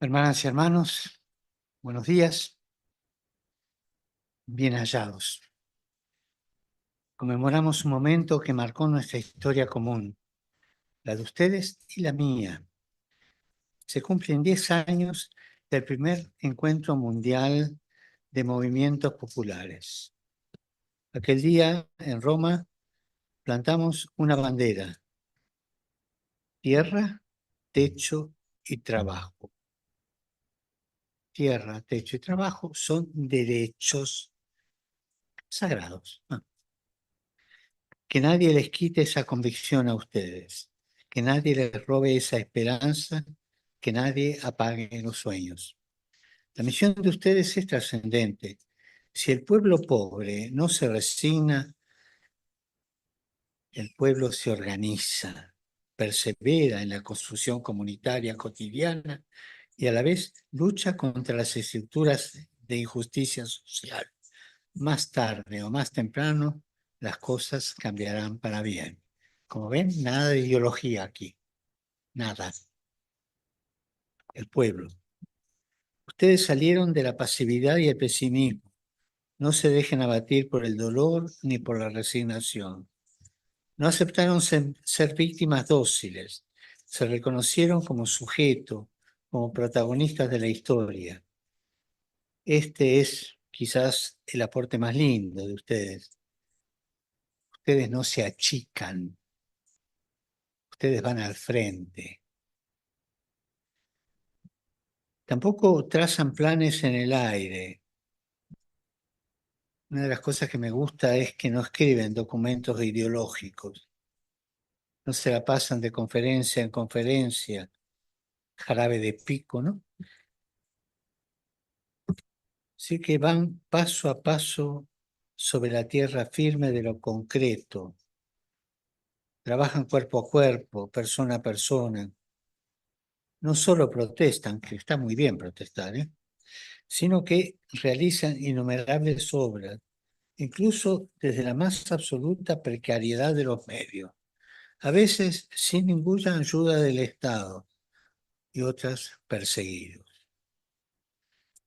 Hermanas y hermanos, buenos días, bien hallados. Conmemoramos un momento que marcó nuestra historia común, la de ustedes y la mía. Se cumplen 10 años del primer encuentro mundial de movimientos populares. Aquel día, en Roma, plantamos una bandera: tierra, techo y trabajo. Tierra, techo y trabajo son derechos sagrados. Que nadie les quite esa convicción a ustedes, que nadie les robe esa esperanza, que nadie apague los sueños. La misión de ustedes es trascendente. Si el pueblo pobre no se resigna, el pueblo se organiza, persevera en la construcción comunitaria cotidiana y a la vez lucha contra las estructuras de injusticia social. Más tarde o más temprano, las cosas cambiarán para bien. Como ven, nada de ideología aquí, nada. El pueblo. Ustedes salieron de la pasividad y el pesimismo. No se dejen abatir por el dolor ni por la resignación. No aceptaron ser víctimas dóciles. Se reconocieron como sujeto, como protagonistas de la historia. Este es quizás el aporte más lindo de ustedes. Ustedes no se achican. Ustedes van al frente. Tampoco trazan planes en el aire. Una de las cosas que me gusta es que no escriben documentos ideológicos. No se la pasan de conferencia en conferencia, jarabe de pico, ¿no? Sí que van paso a paso sobre la tierra firme de lo concreto. Trabajan cuerpo a cuerpo, persona a persona. No solo protestan, que está muy bien protestar, sino que realizan innumerables obras, incluso desde la más absoluta precariedad de los medios, a veces sin ninguna ayuda del Estado y otras perseguidos.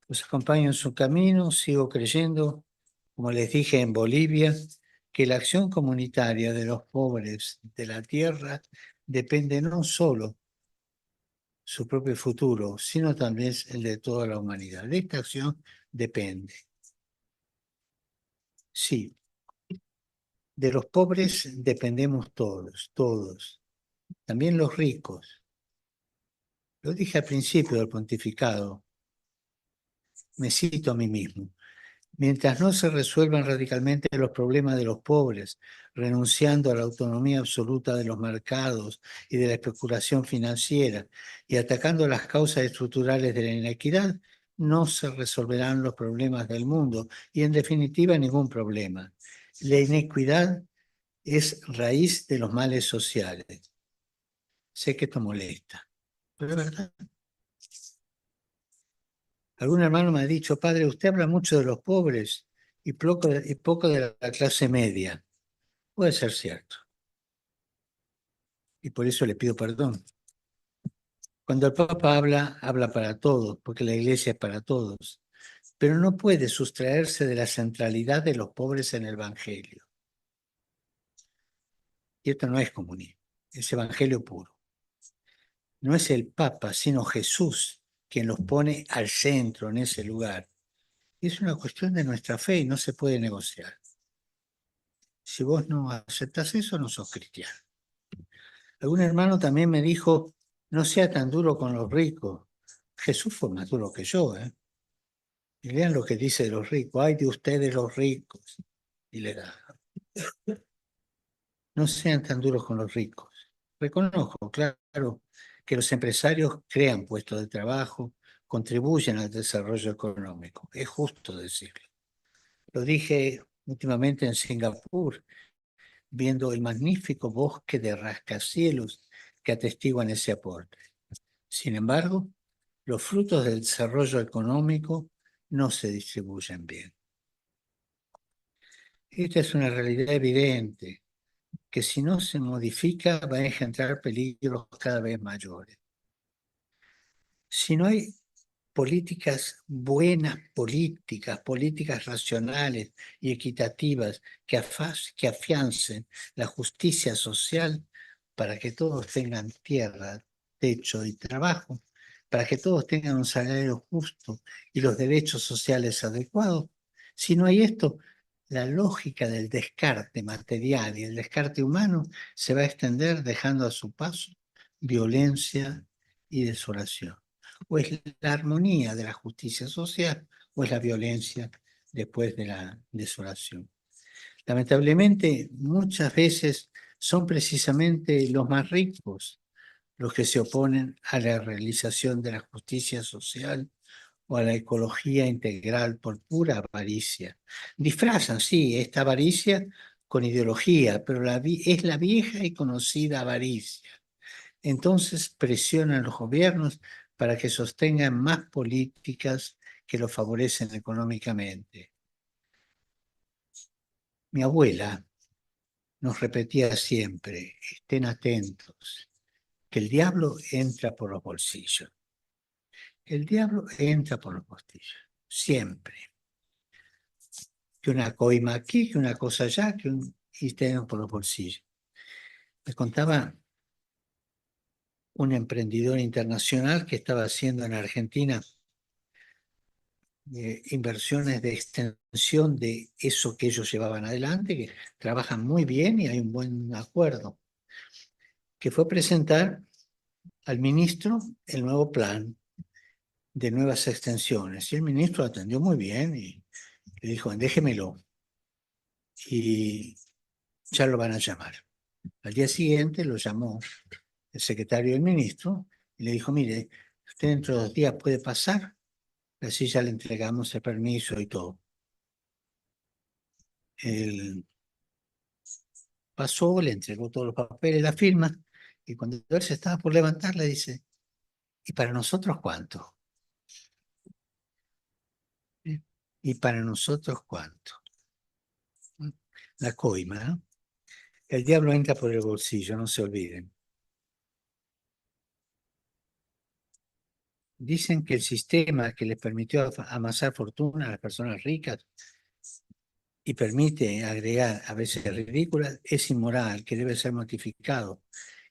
Los acompaño en su camino, sigo creyendo, como les dije en Bolivia, que la acción comunitaria de los pobres de la tierra depende no solo su propio futuro, sino también el de toda la humanidad. De esta acción depende. Sí, de los pobres dependemos todos, todos, también los ricos. Lo dije al principio del pontificado, me cito a mí mismo. Mientras no se resuelvan radicalmente los problemas de los pobres, renunciando a la autonomía absoluta de los mercados y de la especulación financiera y atacando las causas estructurales de la inequidad, no se resolverán los problemas del mundo y en definitiva ningún problema. La inequidad es raíz de los males sociales. Sé que esto molesta, pero es verdad. Algún hermano me ha dicho: padre, usted habla mucho de los pobres y poco de la clase media. Puede ser cierto. Y por eso le pido perdón. Cuando el Papa habla, habla para todos, porque la Iglesia es para todos. Pero no puede sustraerse de la centralidad de los pobres en el Evangelio. Y esto no es comunismo, es Evangelio puro. No es el Papa, sino Jesús quien los pone al centro en ese lugar. Y es una cuestión de nuestra fe y no se puede negociar. Si vos no aceptás eso, no sos cristiano. Algún hermano también me dijo: no sea tan duro con los ricos. Jesús fue más duro que yo, ¿eh? Y lean lo que dice de los ricos. Ay de ustedes los ricos. Y le da. No sean tan duros con los ricos. Reconozco, claro, que los empresarios crean puestos de trabajo, contribuyen al desarrollo económico. Es justo decirlo. Lo dije últimamente en Singapur, viendo el magnífico bosque de rascacielos que atestiguan ese aporte. Sin embargo, los frutos del desarrollo económico no se distribuyen bien. Esta es una realidad evidente que, si no se modifica, va a engendrar peligros cada vez mayores. Si no hay políticas buenas, políticas racionales y equitativas que afiancen la justicia social para que todos tengan tierra, techo y trabajo, para que todos tengan un salario justo y los derechos sociales adecuados. Si no hay esto, la lógica del descarte material y el descarte humano se va a extender dejando a su paso violencia y desolación. O es la armonía de la justicia social o es la violencia después de la desolación. Lamentablemente, muchas veces son precisamente los más ricos los que se oponen a la realización de la justicia social o a la ecología integral por pura avaricia. Disfrazan, sí, esta avaricia con ideología, pero es la vieja y conocida avaricia. Entonces presionan a los gobiernos para que sostengan más políticas que los favorecen económicamente. Mi abuela nos repetía siempre, estén atentos, que el diablo entra por los bolsillos. El diablo entra por los bolsillos, siempre. Que una coima aquí, que una cosa allá, y tenemos por los bolsillos. Me contaba un emprendedor internacional que estaba haciendo en Argentina inversiones de extensión de eso que ellos llevaban adelante, que trabajan muy bien y hay un buen acuerdo, que fue presentar al ministro el nuevo plan de nuevas extensiones. Y el ministro atendió muy bien y le dijo, déjemelo y ya lo van a llamar. Al día siguiente lo llamó el secretario del ministro y le dijo, mire, usted dentro de 2 días puede pasar, así ya le entregamos el permiso y todo. Él pasó, le entregó todos los papeles, la firma, y cuando él se estaba por levantar le dice, ¿y para nosotros cuánto? ¿Eh? ¿Y para nosotros cuánto? La coima, ¿no? El diablo entra por el bolsillo, no se olviden. Dicen que el sistema que les permitió amasar fortuna a las personas ricas y permite agregar a veces ridículas es inmoral, que debe ser modificado,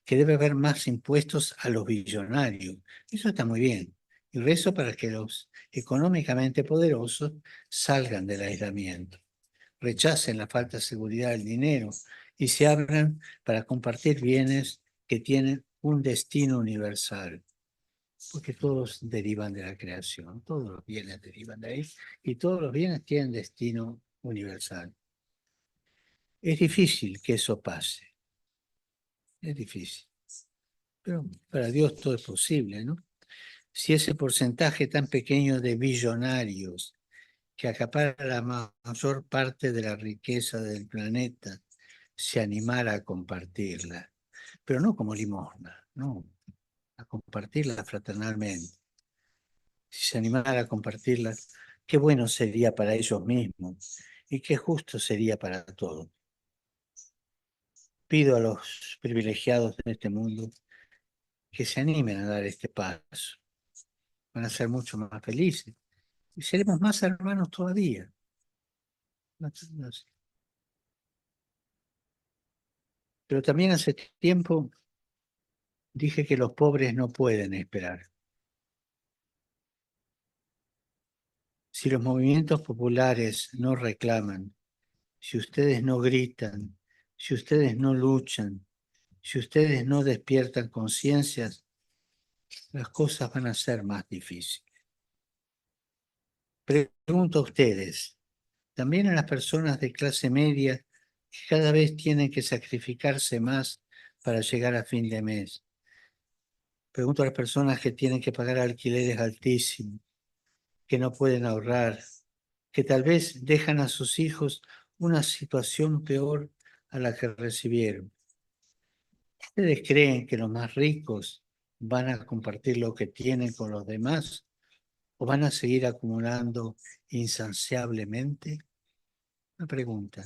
que debe haber más impuestos a los billonarios. Eso está muy bien. Y rezo para que los económicamente poderosos salgan del aislamiento, rechacen la falta de seguridad del dinero y se abran para compartir bienes que tienen un destino universal. Porque todos derivan de la creación, todos los bienes derivan de ahí y todos los bienes tienen destino universal. Es difícil que eso pase, es difícil, pero para Dios todo es posible, ¿no? Si ese porcentaje tan pequeño de billonarios que acapara la mayor parte de la riqueza del planeta se animara a compartirla, pero no como limosna, no, a compartirla fraternalmente. Si se animara a compartirla, qué bueno sería para ellos mismos y qué justo sería para todos. Pido a los privilegiados de este mundo que se animen a dar este paso. Van a ser mucho más felices y seremos más hermanos todavía. No sé. Pero también hace tiempo dije que los pobres no pueden esperar. Si los movimientos populares no reclaman, si ustedes no gritan, si ustedes no luchan, si ustedes no despiertan conciencias, las cosas van a ser más difíciles. Pregunto a ustedes, también a las personas de clase media que cada vez tienen que sacrificarse más para llegar a fin de mes. Pregunto a las personas que tienen que pagar alquileres altísimos, que no pueden ahorrar, que tal vez dejan a sus hijos una situación peor a la que recibieron. ¿Ustedes creen que los más ricos van a compartir lo que tienen con los demás o van a seguir acumulando insaciablemente? Una pregunta,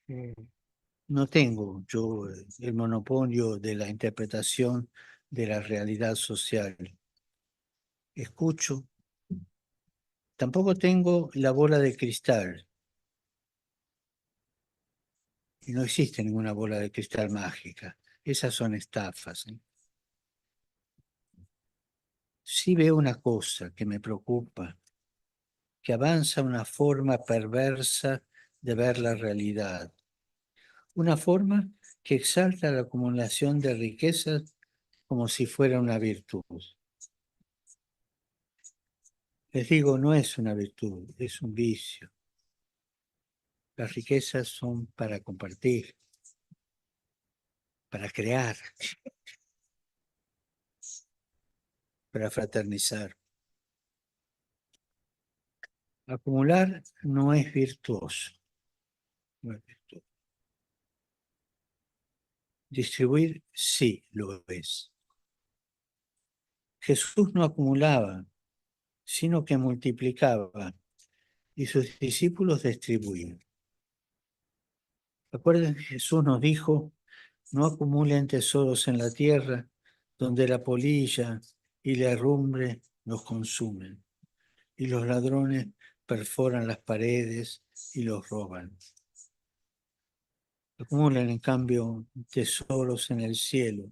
¿no? No tengo yo el monopolio de la interpretación de la realidad social. Escucho. Tampoco tengo la bola de cristal. Y no existe ninguna bola de cristal mágica. Esas son estafas, ¿eh? Sí veo una cosa que me preocupa, que avanza una forma perversa de ver la realidad. Una forma que exalta la acumulación de riquezas como si fuera una virtud. Les digo, no es una virtud, es un vicio. Las riquezas son para compartir, para crear, para fraternizar. Acumular no es virtuoso. No es virtuoso. Distribuir sí lo es. Jesús no acumulaba, sino que multiplicaba, y sus discípulos distribuían. Recuerden, Jesús nos dijo, no acumulen tesoros en la tierra, donde la polilla y la herrumbre los consumen, y los ladrones perforan las paredes y los roban. Acumulen, en cambio, tesoros en el cielo,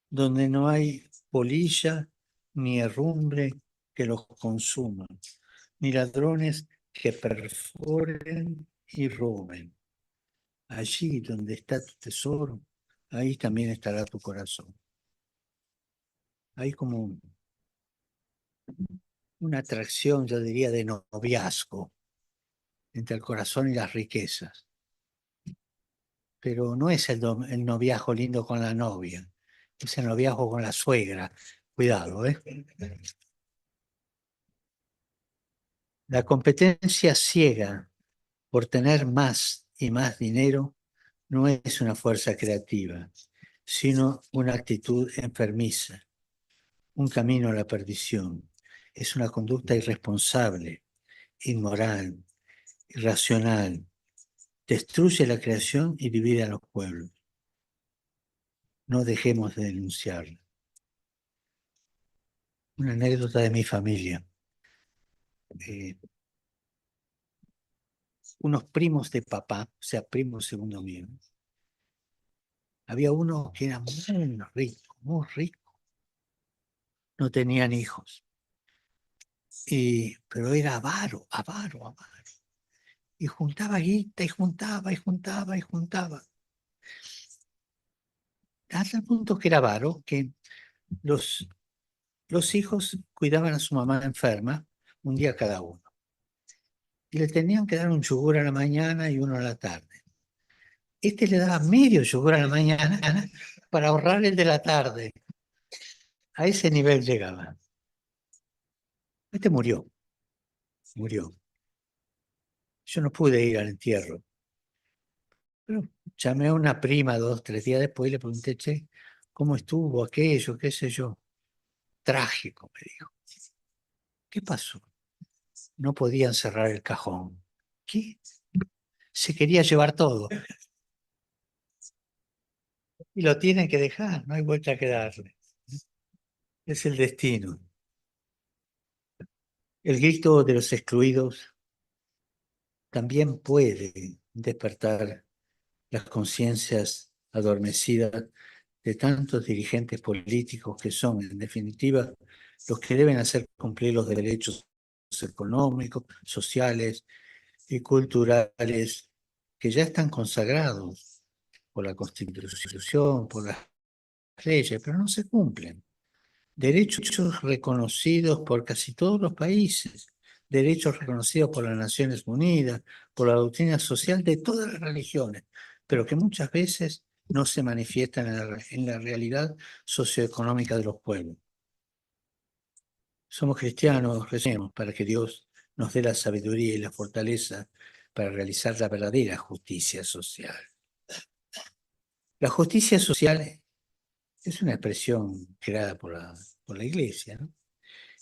donde no hay polilla ni herrumbre que los consuman, ni ladrones que perforen y roben. Allí donde está tu tesoro, ahí también estará tu corazón. Hay como una atracción, yo diría, de noviazgo entre el corazón y las riquezas. Pero no es el noviazgo lindo con la novia, es el noviazgo con la suegra. Cuidado, ¿eh? La competencia ciega por tener más y más dinero no es una fuerza creativa, sino una actitud enfermiza, un camino a la perdición. Es una conducta irresponsable, inmoral, irracional. Destruye la creación y divide a los pueblos. No dejemos de denunciarla. Una anécdota de mi familia. Eh, Unos primos de papá, o sea, primo segundo mío, había uno que era muy rico, no tenían hijos, pero era avaro, avaro, avaro. Y juntaba guita, y juntaba, y juntaba, y juntaba. Hasta el punto que era avaro, que los, los hijos cuidaban a su mamá enferma un día cada uno. Y le tenían que dar un yogur a la mañana y uno a la tarde. Este le daba medio yogur a la mañana para ahorrar el de la tarde. A ese nivel llegaba. Este murió, murió. Yo no pude ir al entierro. Pero llamé a una prima 2, 3 días después y le pregunté, che, ¿cómo estuvo aquello? ¿Qué sé yo? Trágico, me dijo. ¿Qué pasó? No podían cerrar el cajón. ¿Qué? Se quería llevar todo. Y lo tienen que dejar, no hay vuelta que darle. Es el destino. El grito de los excluidos también puede despertar las conciencias adormecidas de tantos dirigentes políticos que son, en definitiva, los que deben hacer cumplir los derechos económicos, sociales y culturales que ya están consagrados por la Constitución, por las leyes, pero no se cumplen. Derechos reconocidos por casi todos los países, derechos reconocidos por las Naciones Unidas, por la doctrina social de todas las religiones, pero que muchas veces no se manifiestan en la realidad socioeconómica de los pueblos. Somos cristianos, recemos para que Dios nos dé la sabiduría y la fortaleza para realizar la verdadera justicia social. La justicia social es una expresión creada por la Iglesia, ¿no?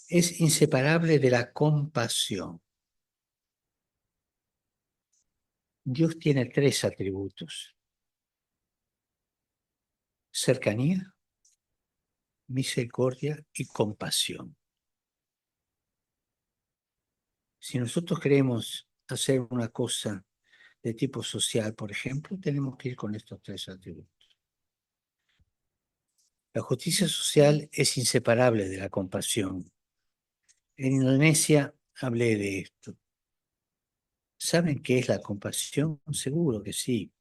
Es inseparable de la compasión. Dios tiene 3 atributos: cercanía, misericordia y compasión. Si nosotros queremos hacer una cosa de tipo social, por ejemplo, tenemos que ir con estos tres atributos. La justicia social es inseparable de la compasión. En Indonesia hablé de esto. ¿Saben qué es la compasión? Seguro que sí.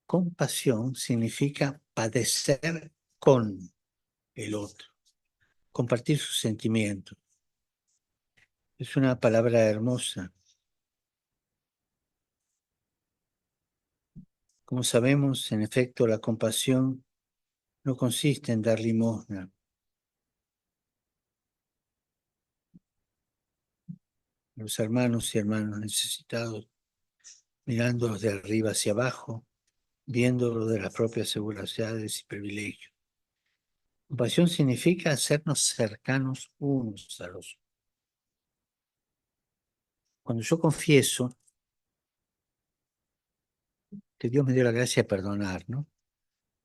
Compasión significa padecer con el otro, compartir sus sentimientos. Es una palabra hermosa. Como sabemos, en efecto, la compasión no consiste en dar limosna. Los hermanos y hermanas necesitados, mirándolos de arriba hacia abajo, viéndolo de las propias seguridades y privilegios. Compasión significa hacernos cercanos unos a los otros. Cuando yo confieso que Dios me dio la gracia de perdonar, ¿no?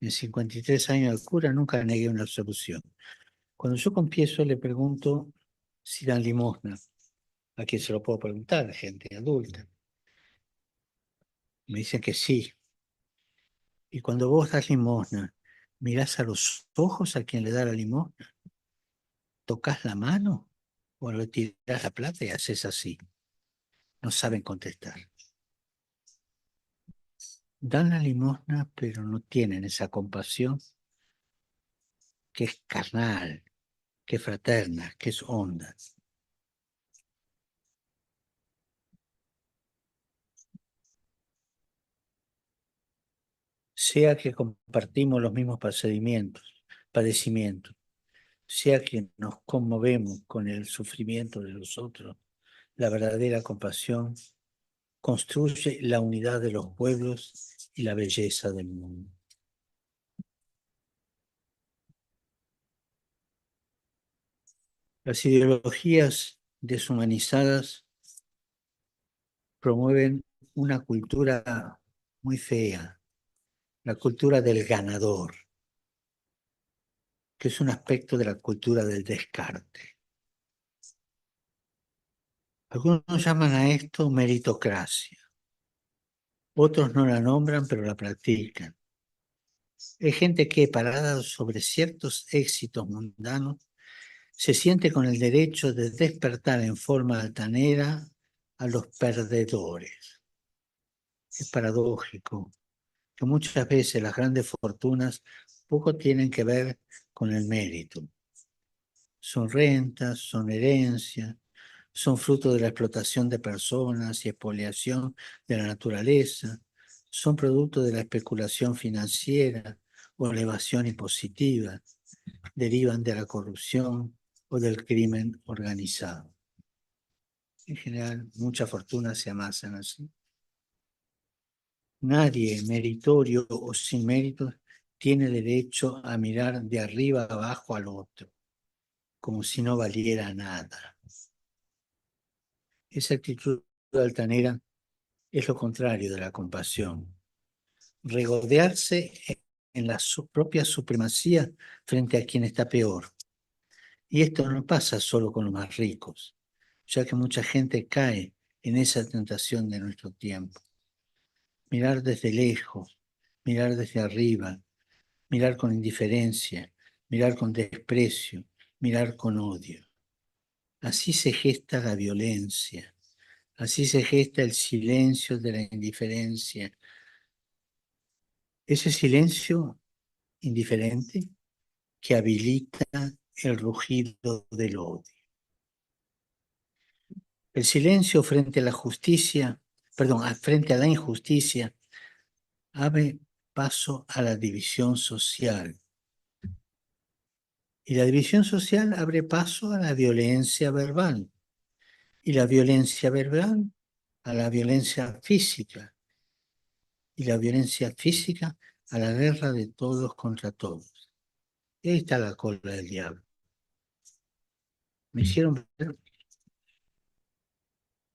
En 53 años de cura nunca negué una absolución. Cuando yo confieso le pregunto si dan limosna. ¿A quién se lo puedo preguntar? Gente adulta. Me dicen que sí. Y cuando vos das limosna, mirás a los ojos a quien le da la limosna, tocas la mano o le tirás la plata y haces así. No saben contestar. Dan la limosna, pero no tienen esa compasión que es carnal, que es fraterna, que es honda. Sea que compartimos los mismos padecimientos, sea que nos conmovemos con el sufrimiento de los otros, la verdadera compasión construye la unidad de los pueblos y la belleza del mundo. Las ideologías deshumanizadas promueven una cultura muy fea, la cultura del ganador, que es un aspecto de la cultura del descarte. Algunos llaman a esto meritocracia, otros no la nombran pero la practican. Es gente que, parada sobre ciertos éxitos mundanos, se siente con el derecho de despertar en forma altanera a los perdedores. Es paradójico que muchas veces las grandes fortunas poco tienen que ver con el mérito. Son rentas, son herencias, son fruto de la explotación de personas y expoliación de la naturaleza, son producto de la especulación financiera o la evasión impositiva, derivan de la corrupción o del crimen organizado. En general, muchas fortunas se amasan así. Nadie, meritorio o sin mérito, tiene derecho a mirar de arriba abajo al otro, como si no valiera nada. Esa actitud altanera es lo contrario de la compasión. Regodearse en la propia supremacía frente a quien está peor. Y esto no pasa solo con los más ricos, ya que mucha gente cae en esa tentación de nuestro tiempo. Mirar desde lejos, mirar desde arriba, mirar con indiferencia, mirar con desprecio, mirar con odio. Así se gesta la violencia, así se gesta el silencio de la indiferencia. Ese silencio indiferente que habilita el rugido del odio. El silencio frente a la justicia, frente a la injusticia, abre paso a la división social. Y la división social abre paso a la violencia verbal. Y la violencia verbal a la violencia física. Y la violencia física a la guerra de todos contra todos. Y ahí está la cola del diablo. Me hicieron ver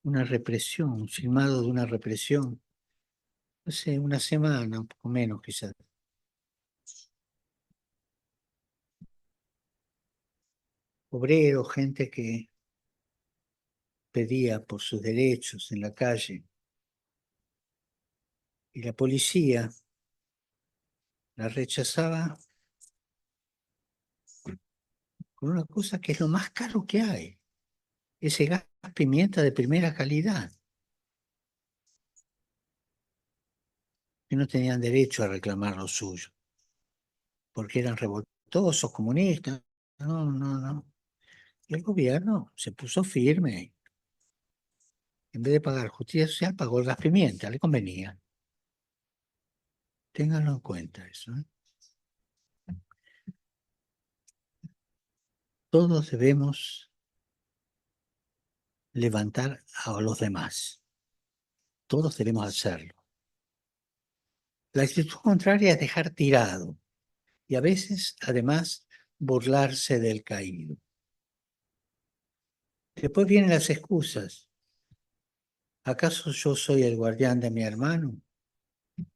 una represión, un filmado de una represión, hace una semana, un poco menos quizás. obreros, gente que pedía por sus derechos en la calle. Y la policía la rechazaba con una cosa que es lo más caro que hay. Ese gas pimienta de primera calidad. Que no tenían derecho a reclamar lo suyo. Porque eran revoltosos, comunistas. No, no, no. Y el gobierno se puso firme. En vez de pagar justicia social, pagó el gas pimienta. Le convenía. Ténganlo en cuenta eso, ¿eh? Todos debemos levantar a los demás. Todos debemos hacerlo. La actitud contraria es dejar tirado y a veces, además, burlarse del caído. Después vienen las excusas. ¿Acaso yo soy el guardián de mi hermano?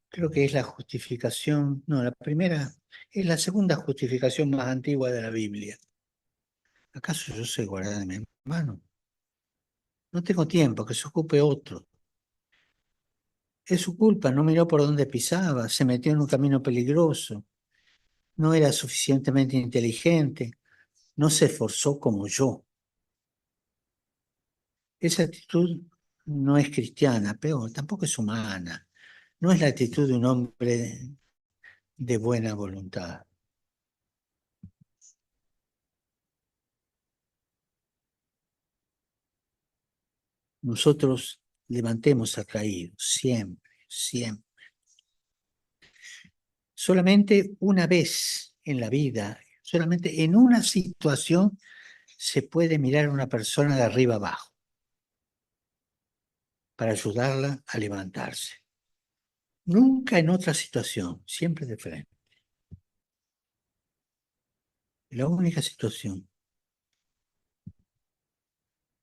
Creo que es la justificación, no, la primera, es la segunda justificación más antigua de la Biblia. ¿Acaso yo soy guardián de mi hermano? No tengo tiempo, que se ocupe otro. Es su culpa, no miró por dónde pisaba, se metió en un camino peligroso, no era suficientemente inteligente, no se esforzó como yo. Esa actitud no es cristiana, pero tampoco es humana. No es la actitud de un hombre de buena voluntad. Nosotros levantemos al caído, siempre, siempre. Solamente una vez en la vida, solamente en una situación se puede mirar a una persona de arriba abajo para ayudarla a levantarse. Nunca en otra situación, siempre de frente. La única situación.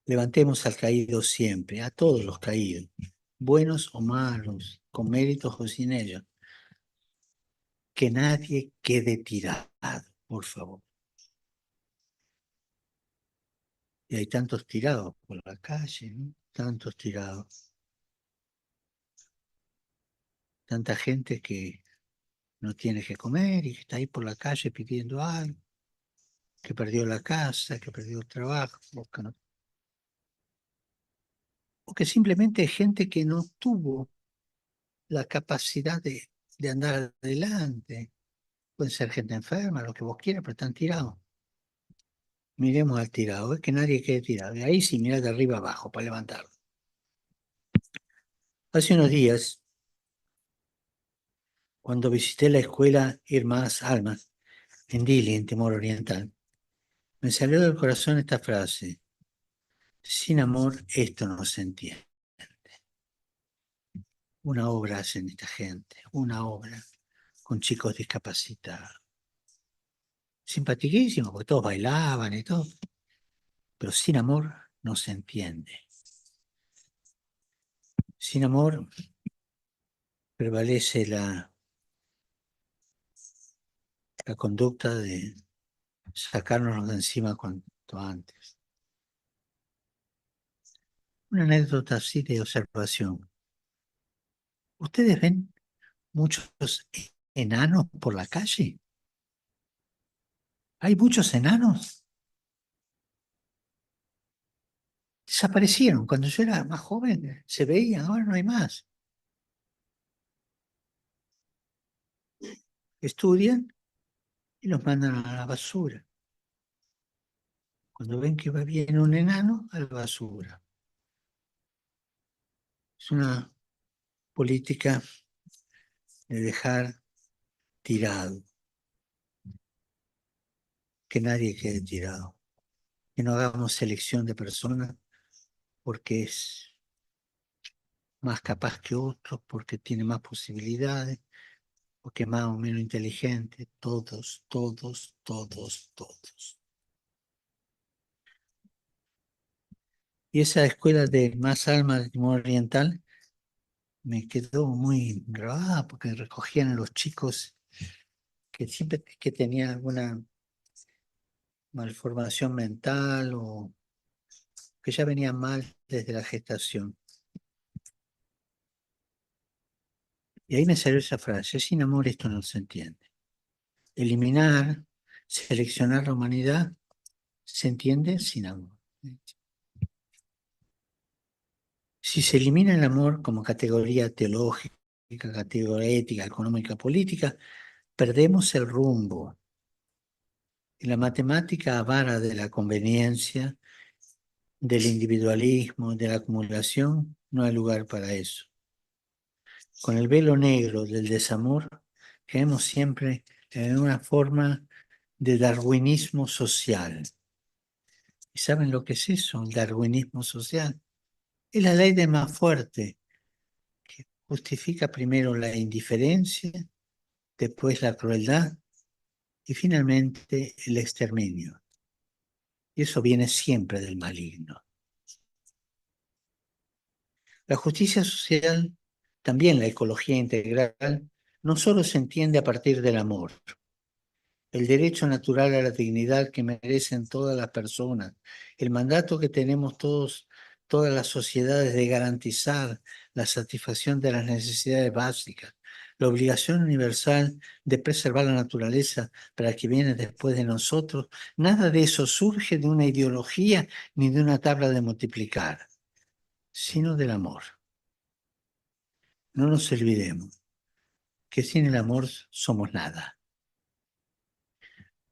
Levantemos al caído siempre, a todos los caídos, buenos o malos, con méritos o sin ellos. Que nadie quede tirado, por favor. Y hay tantos tirados por la calle, ¿no? Tantos tirados. Tanta gente que no tiene que comer y que está ahí por la calle pidiendo algo, que perdió la casa, que perdió el trabajo, o que simplemente hay gente que no tuvo la capacidad de andar adelante. Puede ser gente enferma, lo que vos quieras, pero están tirados. Miremos al tirado, es que nadie quede tirado. Y ahí sí, mira de arriba abajo para levantarlo. Hace unos días, cuando visité la escuela Hermanas Almas, en Dili, en Timor Oriental, me salió del corazón esta frase: sin amor esto no se entiende. Una obra hacen esta gente, una obra con chicos discapacitados. Simpaticísimo, porque todos bailaban y todo, pero sin amor no se entiende. Sin amor prevalece la conducta de sacarnos de encima cuanto antes. Una anécdota así de observación. ¿Ustedes ven muchos enanos por la calle? ¿Hay muchos enanos? Desaparecieron. Cuando yo era más joven se veían, ahora no hay más. Estudian y los mandan a la basura. Cuando ven que va bien un enano, a la basura. Es una política de dejar tirado, que nadie quede tirado, que no hagamos selección de personas porque es más capaz que otros, porque tiene más posibilidades, porque es más o menos inteligente. Todos, todos, todos, todos. Y esa escuela de Más Alma de Timor Oriental me quedó muy grabada porque recogían a los chicos que siempre que tenían alguna malformación mental o que ya venía mal desde la gestación. Y ahí me salió esa frase: sin amor esto no se entiende. Eliminar, seleccionar la humanidad, se entiende sin amor. Si se elimina el amor como categoría teológica, categoría ética, económica, política, perdemos el rumbo. En la matemática avara de la conveniencia, del individualismo, de la acumulación, no hay lugar para eso. Con el velo negro del desamor, caemos siempre en una forma de darwinismo social. ¿Y saben lo que es eso, el darwinismo social? Es la ley del más fuerte, que justifica primero la indiferencia, después la crueldad y finalmente el exterminio. Y eso viene siempre del maligno. La justicia social, también la ecología integral, no solo se entiende a partir del amor. El derecho natural a la dignidad que merecen todas las personas, el mandato que tenemos todas las sociedades de garantizar la satisfacción de las necesidades básicas, la obligación universal de preservar la naturaleza para que viene después de nosotros, nada de eso surge de una ideología ni de una tabla de multiplicar, sino del amor. No nos olvidemos que sin el amor somos nada.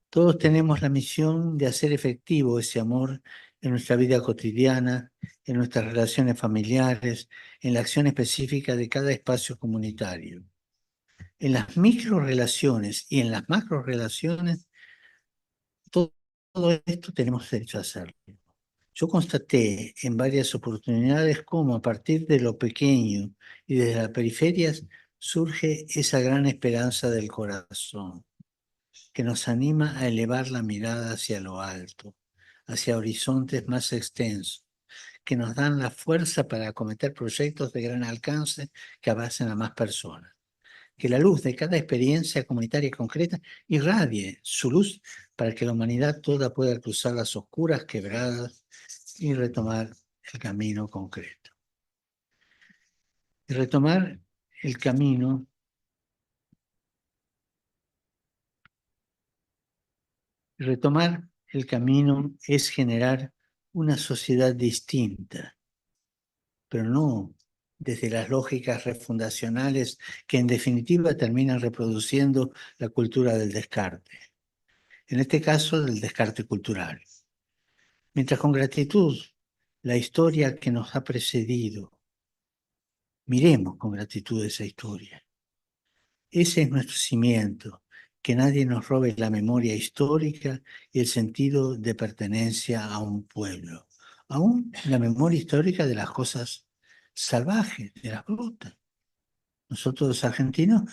Todos tenemos la misión de hacer efectivo ese amor en nuestra vida cotidiana, en nuestras relaciones familiares, en la acción específica de cada espacio comunitario. En las microrelaciones y en las macrorelaciones, todo esto tenemos derecho a hacerlo. Yo constaté en varias oportunidades cómo a partir de lo pequeño y desde las periferias surge esa gran esperanza del corazón, que nos anima a elevar la mirada hacia lo alto, hacia horizontes más extensos, que nos dan la fuerza para acometer proyectos de gran alcance que abracen a más personas. Que la luz de cada experiencia comunitaria concreta irradie su luz para que la humanidad toda pueda cruzar las oscuras quebradas y retomar el camino concreto. Y retomar el camino Retomar el camino es generar una sociedad distinta, pero no desde las lógicas refundacionales que en definitiva terminan reproduciendo la cultura del descarte. En este caso, del descarte cultural. Mientras con gratitud la historia que nos ha precedido, miremos con gratitud esa historia. Ese es nuestro cimiento, que nadie nos robe la memoria histórica y el sentido de pertenencia a un pueblo. Aún la memoria histórica de las cosas salvajes, de las brutas. Nosotros los argentinos,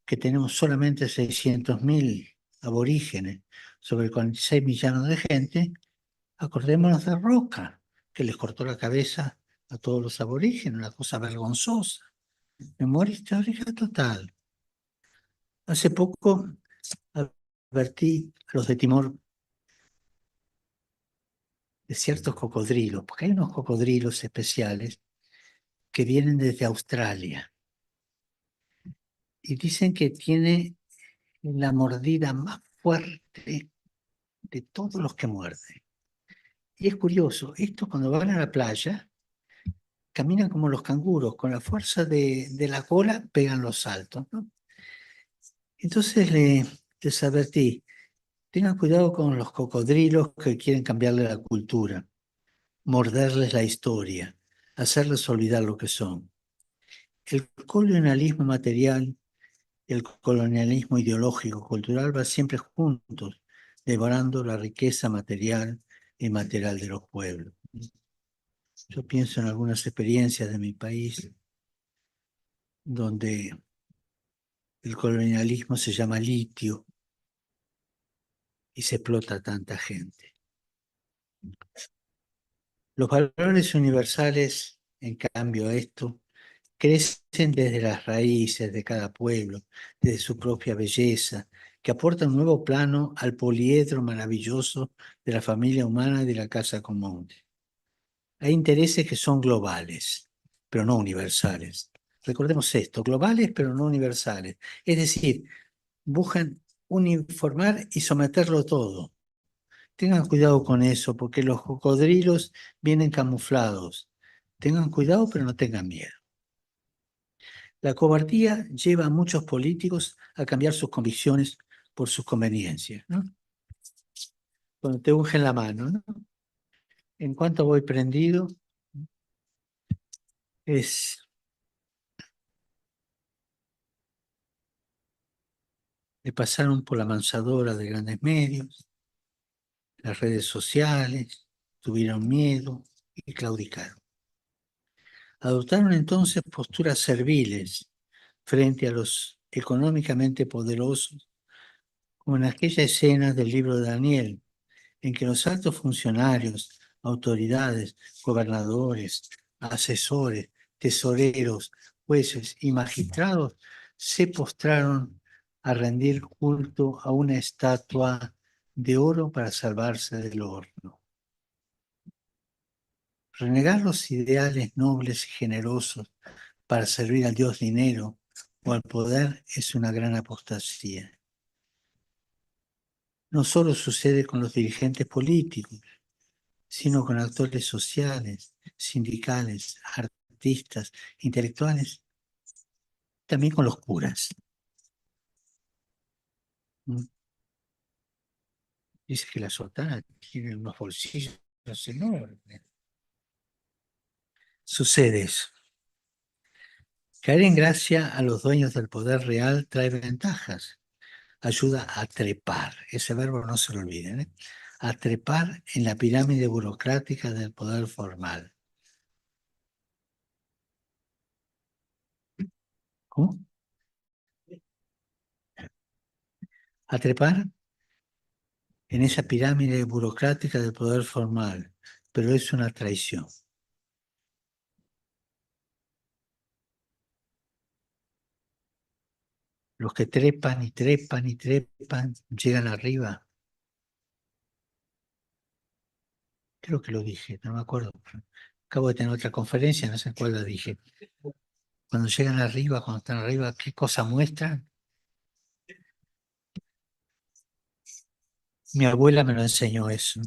que tenemos solamente 600.000 aborígenes sobre 46 millones de gente, acordémonos de Roca, que les cortó la cabeza a todos los aborígenes, una cosa vergonzosa. Memoria histórica total. Hace poco advertí a los de Timor de ciertos cocodrilos, porque hay unos cocodrilos especiales que vienen desde Australia y dicen que tiene la mordida más fuerte de todos los que muerden. Y es curioso, estos cuando van a la playa caminan como los canguros, con la fuerza de la cola pegan los saltos, ¿no? Entonces les advertí, tengan cuidado con los cocodrilos que quieren cambiarle la cultura, morderles la historia, hacerles olvidar lo que son. El colonialismo material y el colonialismo ideológico cultural van siempre juntos, devorando la riqueza material e inmaterial de los pueblos. Yo pienso en algunas experiencias de mi país donde el colonialismo se llama litio y se explota a tanta gente. Los valores universales, en cambio, esto crecen desde las raíces de cada pueblo, desde su propia belleza, que aporta un nuevo plano al poliedro maravilloso de la familia humana y de la casa común. Hay intereses que son globales, pero no universales. Recordemos esto, globales pero no universales. Es decir, buscan uniformar y someterlo todo. Tengan cuidado con eso, porque los cocodrilos vienen camuflados. Tengan cuidado, pero no tengan miedo. La cobardía lleva a muchos políticos a cambiar sus convicciones por sus conveniencias, ¿no? Cuando te ungen la mano, ¿no? En cuanto voy prendido, es le pasaron por la mansadora de grandes medios, las redes sociales, tuvieron miedo y claudicaron. Adoptaron entonces posturas serviles frente a los económicamente poderosos, como en aquella escena del libro de Daniel, en que los altos funcionarios, autoridades, gobernadores, asesores, tesoreros, jueces y magistrados se postraron a rendir culto a una estatua de oro para salvarse del horno. Renegar los ideales nobles y generosos para servir al Dios dinero o al poder es una gran apostasía. No solo sucede con los dirigentes políticos, sino con actores sociales, sindicales, artistas, intelectuales, también con los curas. ¿Mm? Dice que la sotana tiene unos bolsillos enormes. Sucede eso. Caer en gracia a los dueños del poder real trae ventajas. Ayuda a trepar, ese verbo no se lo olviden, ¿eh? A trepar en la pirámide burocrática del poder formal. ¿Cómo? A trepar en esa pirámide burocrática del poder formal, pero es una traición. Los que trepan y trepan y trepan llegan arriba. Creo que lo dije, no me acuerdo. Acabo de tener otra conferencia, no sé cuál la dije. Cuando llegan arriba, cuando están arriba, ¿qué cosa muestran? Mi abuela me lo enseñó eso.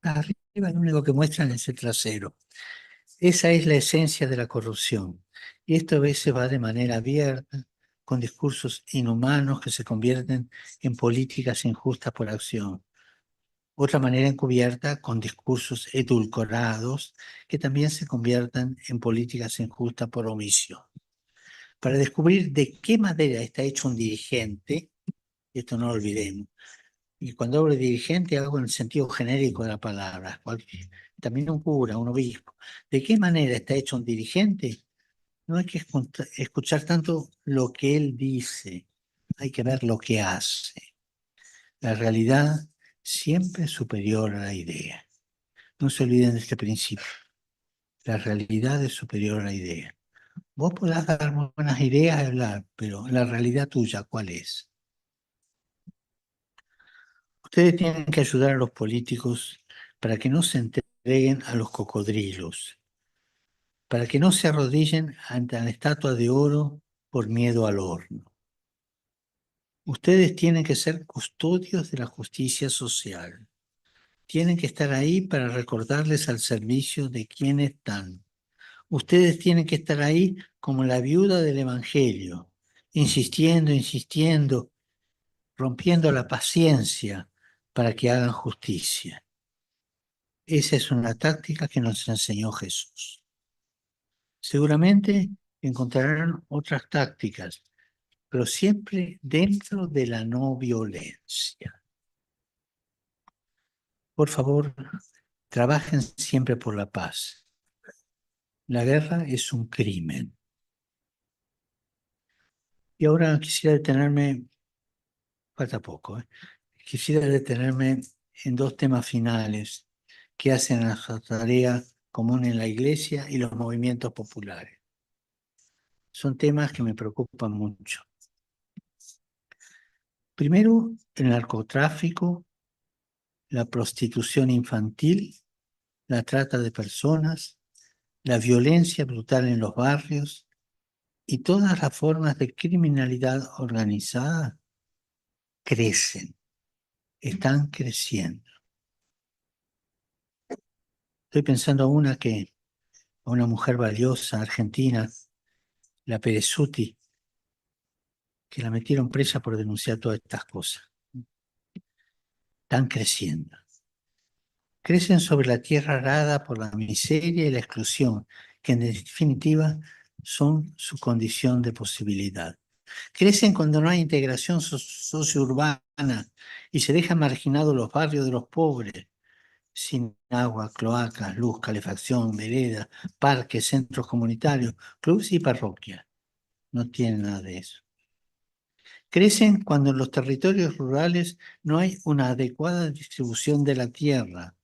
Arriba lo único que muestran es el trasero. Esa es la esencia de la corrupción. Y esto a veces va de manera abierta, con discursos inhumanos que se convierten en políticas injustas por acción. Otra manera encubierta, con discursos edulcorados que también se convierten en políticas injustas por omisión. Para descubrir de qué manera está hecho un dirigente, esto no lo olvidemos, y cuando hablo de dirigente hago en el sentido genérico de la palabra, también un cura, un obispo, de qué manera está hecho un dirigente, no hay que escuchar tanto lo que él dice, hay que ver lo que hace. La realidad siempre es superior a la idea. No se olviden de este principio. La realidad es superior a la idea. Vos podés dar muy buenas ideas y hablar, pero la realidad tuya, ¿cuál es? Ustedes tienen que ayudar a los políticos para que no se entreguen a los cocodrilos, para que no se arrodillen ante la estatua de oro por miedo al horno. Ustedes tienen que ser custodios de la justicia social. Tienen que estar ahí para recordarles al servicio de quienes están. Ustedes tienen que estar ahí como la viuda del Evangelio, insistiendo, insistiendo, rompiendo la paciencia para que hagan justicia. Esa es una táctica que nos enseñó Jesús. Seguramente encontrarán otras tácticas, pero siempre dentro de la no violencia. Por favor, trabajen siempre por la paz. La guerra es un crimen. Y ahora quisiera detenerme, falta poco, quisiera detenerme en dos temas finales que hacen a su tarea común en la Iglesia y los movimientos populares. Son temas que me preocupan mucho. Primero, el narcotráfico, la prostitución infantil, la trata de personas, la violencia brutal en los barrios y todas las formas de criminalidad organizada crecen, están creciendo. Estoy pensando a una mujer valiosa argentina, la Perezuti, que la metieron presa por denunciar todas estas cosas. Están creciendo. Crecen sobre la tierra arada por la miseria y la exclusión, que en definitiva son su condición de posibilidad. Crecen cuando no hay integración sociourbana y se dejan marginados los barrios de los pobres, sin agua, cloacas, luz, calefacción, veredas, parques, centros comunitarios, clubes y parroquias. No tienen nada de eso. Crecen cuando en los territorios rurales no hay una adecuada distribución de la tierra,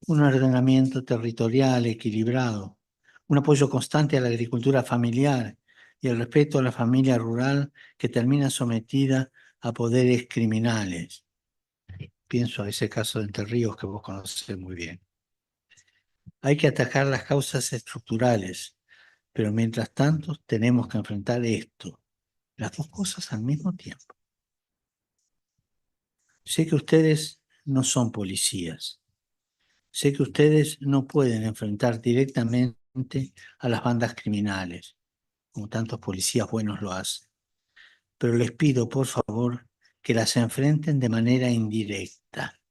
un ordenamiento territorial equilibrado, un apoyo constante a la agricultura familiar y el respeto a la familia rural que termina sometida a poderes criminales. Pienso a ese caso de Entre Ríos que vos conocés muy bien. Hay que atacar las causas estructurales, pero mientras tanto tenemos que enfrentar esto, las dos cosas al mismo tiempo. Sé que ustedes no son policías. Sé que ustedes no pueden enfrentar directamente a las bandas criminales, como tantos policías buenos lo hacen. Pero les pido, por favor, que las enfrenten de manera indirecta.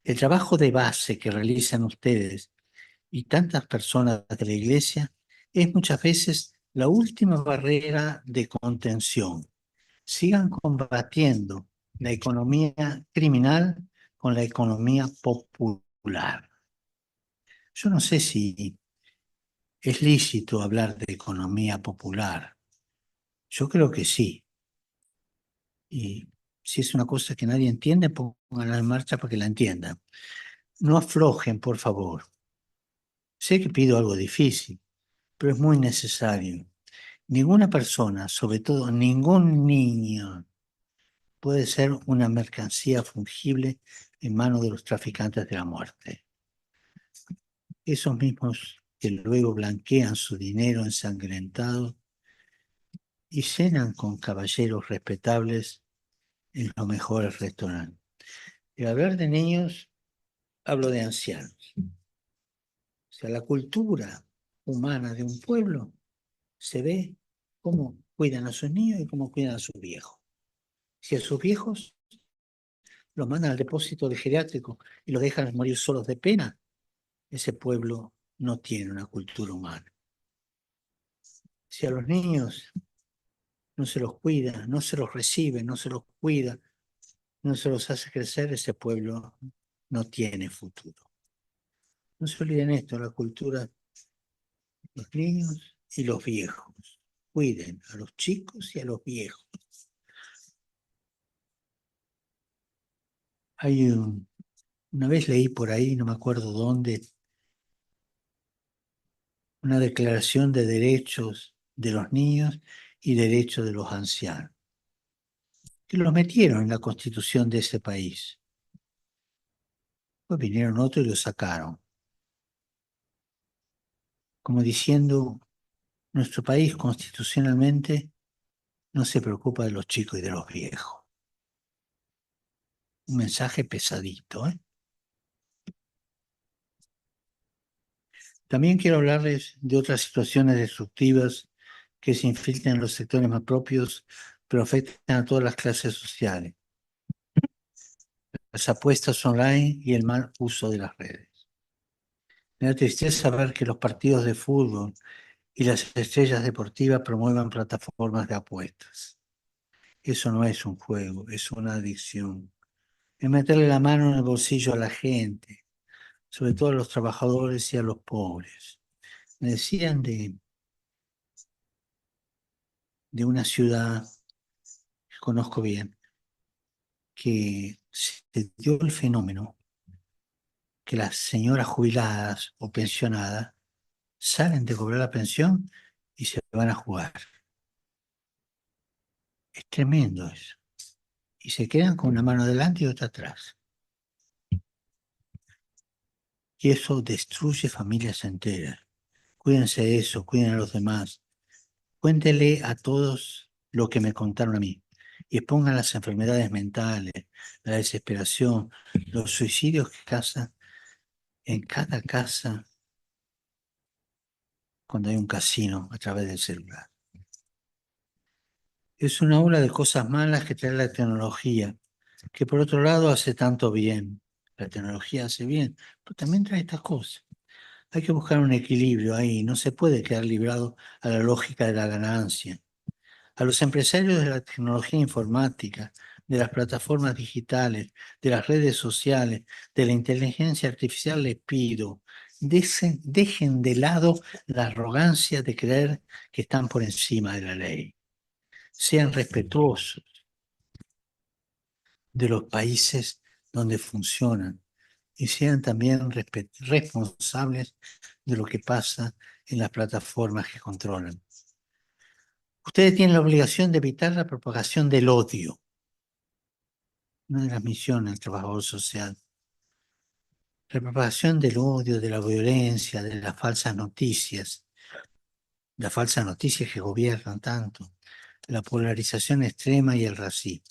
El trabajo de base que realizan ustedes y tantas personas de la Iglesia es muchas veces la última barrera de contención. Sigan combatiendo la economía criminal con la economía popular. Yo no sé si es lícito hablar de economía popular. Yo creo que sí. Y si es una cosa que nadie entiende, pónganla en marcha para que la entiendan. No aflojen, por favor. Sé que pido algo difícil, pero es muy necesario. Ninguna persona, sobre todo ningún niño, puede ser una mercancía fungible en manos de los traficantes de la muerte. Esos mismos que luego blanquean su dinero ensangrentado y cenan con caballeros respetables en los mejores restaurantes. Y al hablar de niños, hablo de ancianos. O sea, la cultura humana de un pueblo se ve cómo cuidan a sus niños y cómo cuidan a sus viejos. Si a sus viejos los mandan al depósito de geriátrico y los dejan morir solos de pena, ese pueblo no tiene una cultura humana. Si a los niños no se los cuida, no se los recibe, no se los cuida, no se los hace crecer, ese pueblo no tiene futuro. No se olviden esto, la cultura, los niños y los viejos. Cuiden a los chicos y a los viejos. Una vez leí por ahí, no me acuerdo dónde, una declaración de derechos de los niños y derechos de los ancianos, que los metieron en la constitución de ese país. Pues vinieron otros y los sacaron, como diciendo, nuestro país constitucionalmente no se preocupa de los chicos y de los viejos. Un mensaje pesadito, ¿eh? También quiero hablarles de otras situaciones destructivas que se infiltran en los sectores más propios, pero afectan a todas las clases sociales. Las apuestas online y el mal uso de las redes. Me da tristeza ver que los partidos de fútbol y las estrellas deportivas promuevan plataformas de apuestas. Eso no es un juego, es una adicción. Es meterle la mano en el bolsillo a la gente, sobre todo a los trabajadores y a los pobres. Me decían de una ciudad que conozco bien, que se dio el fenómeno que las señoras jubiladas o pensionadas salen de cobrar la pensión y se van a jugar. Es tremendo eso. y se quedan con una mano adelante y otra atrás. Y eso destruye familias enteras. Cuídense de eso, cuiden a los demás. Cuéntele a todos lo que me contaron a mí. Y expongan las enfermedades mentales, la desesperación, los suicidios que casan en cada casa cuando hay un casino a través del celular. Es una ola de cosas malas que trae la tecnología, que por otro lado hace tanto bien. La tecnología hace bien, pero también trae estas cosas. Hay que buscar un equilibrio ahí, no se puede quedar librado a la lógica de la ganancia. A los empresarios de la tecnología informática, de las plataformas digitales, de las redes sociales, de la inteligencia artificial, les pido, dejen de lado la arrogancia de creer que están por encima de la ley. Sean respetuosos de los países donde funcionan y sean también responsables de lo que pasa en las plataformas que controlan. Ustedes tienen la obligación de evitar la propagación del odio, una de las misiones del trabajador social. La propagación del odio, de la violencia, de las falsas noticias que gobiernan tanto, la polarización extrema y el racismo.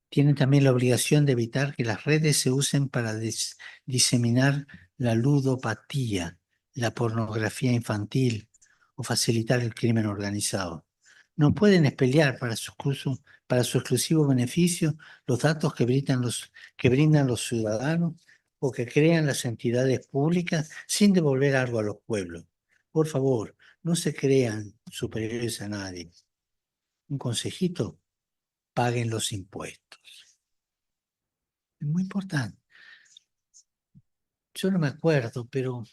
Tienen también la obligación de evitar que las redes se usen para diseminar la ludopatía, la pornografía infantil o facilitar el crimen organizado. No pueden espelear para su exclusivo beneficio los datos que brindan los ciudadanos o que crean las entidades públicas sin devolver algo a los pueblos. Por favor, no se crean superiores a nadie. Un consejito, paguen los impuestos. Es muy importante. Yo no me acuerdo, pero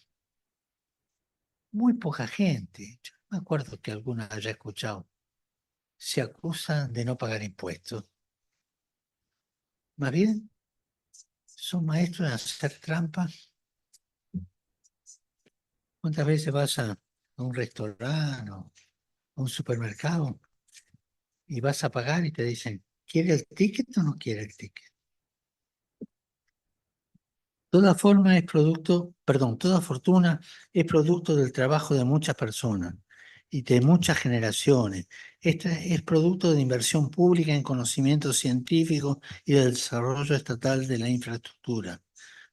muy poca gente, yo no me acuerdo que alguna haya escuchado, se acusa de no pagar impuestos. Más bien, son maestros de hacer trampas. ¿Cuántas veces vas a un restaurante o a un supermercado y vas a pagar y te dicen, ¿quiere el ticket o no quiere el ticket? Toda forma es producto, perdón, toda fortuna es producto del trabajo de muchas personas y de muchas generaciones. Esta es producto de inversión pública en conocimiento científico y del desarrollo estatal de la infraestructura.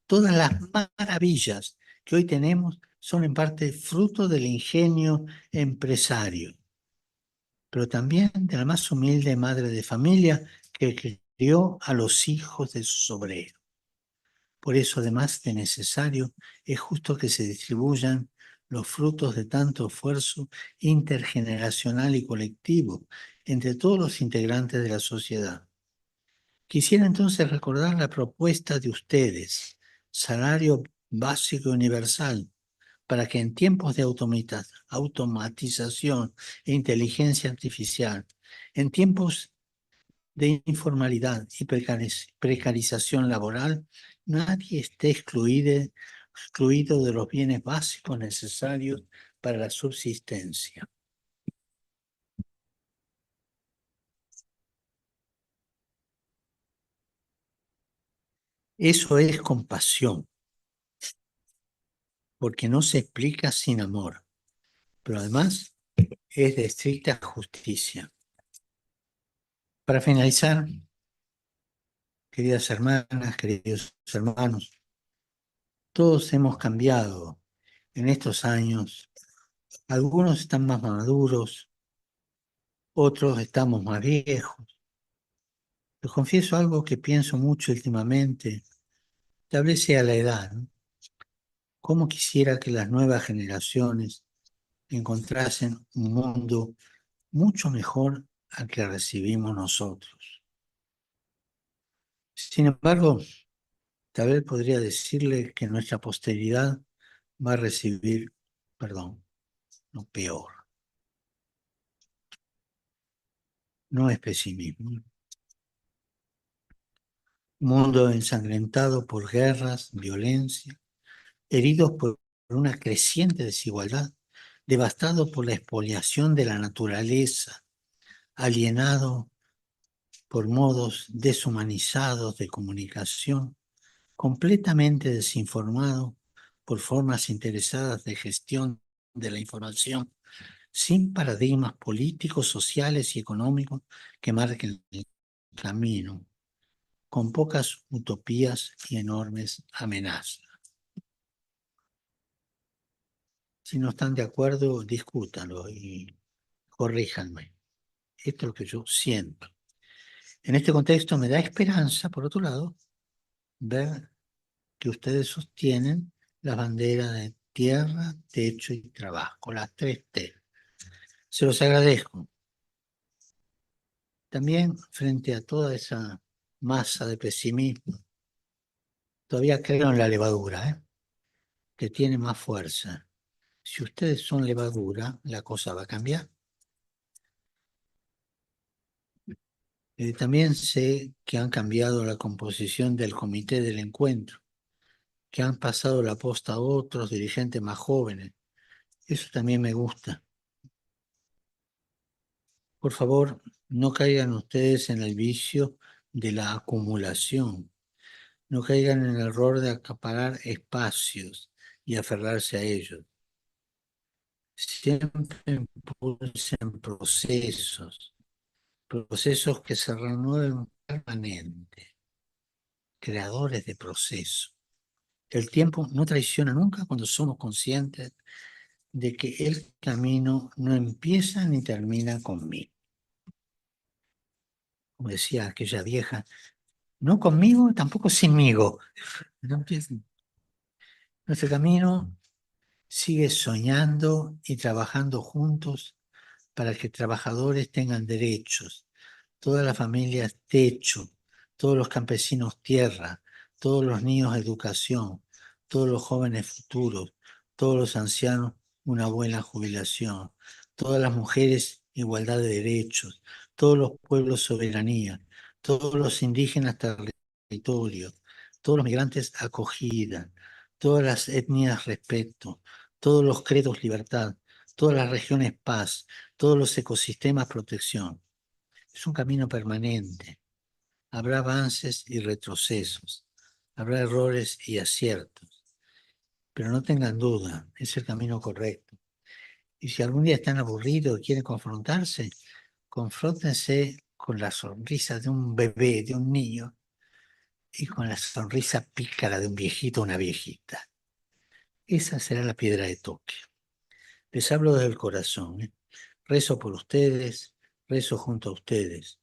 Todas las maravillas que hoy tenemos son en parte fruto del ingenio empresario, pero también de la más humilde madre de familia que crió a los hijos de sus obreros. Por eso, además de necesario, es justo que se distribuyan los frutos de tanto esfuerzo intergeneracional y colectivo entre todos los integrantes de la sociedad. Quisiera entonces recordar la propuesta de ustedes, salario básico universal, para que en tiempos de automatización e inteligencia artificial, en tiempos de informalidad y precarización laboral, nadie esté excluido de los bienes básicos necesarios para la subsistencia. Eso es compasión, porque no se explica sin amor, pero además es de estricta justicia. Para finalizar, queridas hermanas, queridos hermanos, todos hemos cambiado en estos años. Algunos están más maduros, otros estamos más viejos. Les confieso algo que pienso mucho últimamente, tal vez sea la edad, ¿no? Cómo quisiera que las nuevas generaciones encontrasen un mundo mucho mejor al que recibimos nosotros. Sin embargo, tal vez podría decirle que nuestra posteridad va a recibir, perdón, lo peor. No es pesimismo. Un mundo ensangrentado por guerras, violencia, heridos por una creciente desigualdad, devastado por la expoliación de la naturaleza, alienado por modos deshumanizados de comunicación, completamente desinformado por formas interesadas de gestión de la información, sin paradigmas políticos, sociales y económicos que marquen el camino, con pocas utopías y enormes amenazas. Si no están de acuerdo, discútanlo y corríjanme. Esto es lo que yo siento. En este contexto me da esperanza, por otro lado, ver que ustedes sostienen la bandera de tierra, techo y trabajo, las 3T. Se los agradezco. También frente a toda esa masa de pesimismo, todavía creo en la levadura, que tiene más fuerza. Si ustedes son levadura, la cosa va a cambiar. También sé que han cambiado la composición del comité del encuentro, que han pasado la posta a otros dirigentes más jóvenes. Eso también me gusta. Por favor, no caigan ustedes en el vicio de la acumulación. No caigan en el error de acaparar espacios y aferrarse a ellos. Siempre impulsen procesos que se renueven permanente, creadores de procesos. El tiempo no traiciona nunca cuando somos conscientes de que el camino no empieza ni termina conmigo. Como decía aquella vieja, no conmigo, tampoco sinmigo. No empieza. Nuestro camino sigue soñando y trabajando juntos para que trabajadores tengan derechos, todas las familias techo, todos los campesinos tierra, todos los niños educación, todos los jóvenes futuros, todos los ancianos una buena jubilación, todas las mujeres igualdad de derechos, todos los pueblos soberanía, todos los indígenas territorio, todos los migrantes acogida, todas las etnias respeto, todos los credos libertad, todas las regiones paz, todos los ecosistemas protección. Es un camino permanente. Habrá avances y retrocesos. Habrá errores y aciertos. Pero no tengan duda, es el camino correcto. Y si algún día están aburridos y quieren confrontarse, confróntense con la sonrisa de un bebé, de un niño, y con la sonrisa pícara de un viejito o una viejita. Esa será la piedra de toque. Les hablo desde el corazón. Rezo por ustedes, rezo junto a ustedes.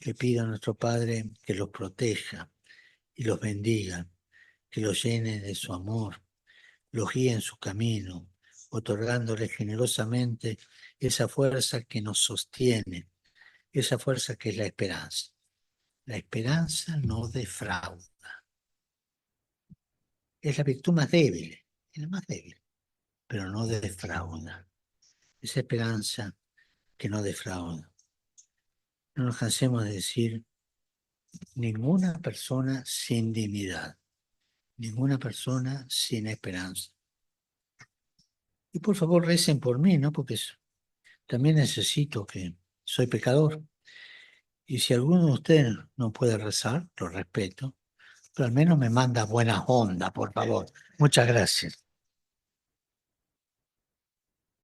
Le pido a nuestro Padre que los proteja y los bendiga, que los llene de su amor, los guíe en su camino, otorgándoles generosamente esa fuerza que nos sostiene, esa fuerza que es la esperanza. La esperanza no defrauda. Es la virtud más débil, es la más débil, pero no defrauda. Esa esperanza que no defrauda. No nos cansemos de decir ninguna persona sin dignidad. Ninguna persona sin esperanza. Y por favor recen por mí, ¿no? Porque también necesito que soy pecador. Y si alguno de ustedes no puede rezar, lo respeto, pero al menos me manda buena onda, por favor. Muchas gracias.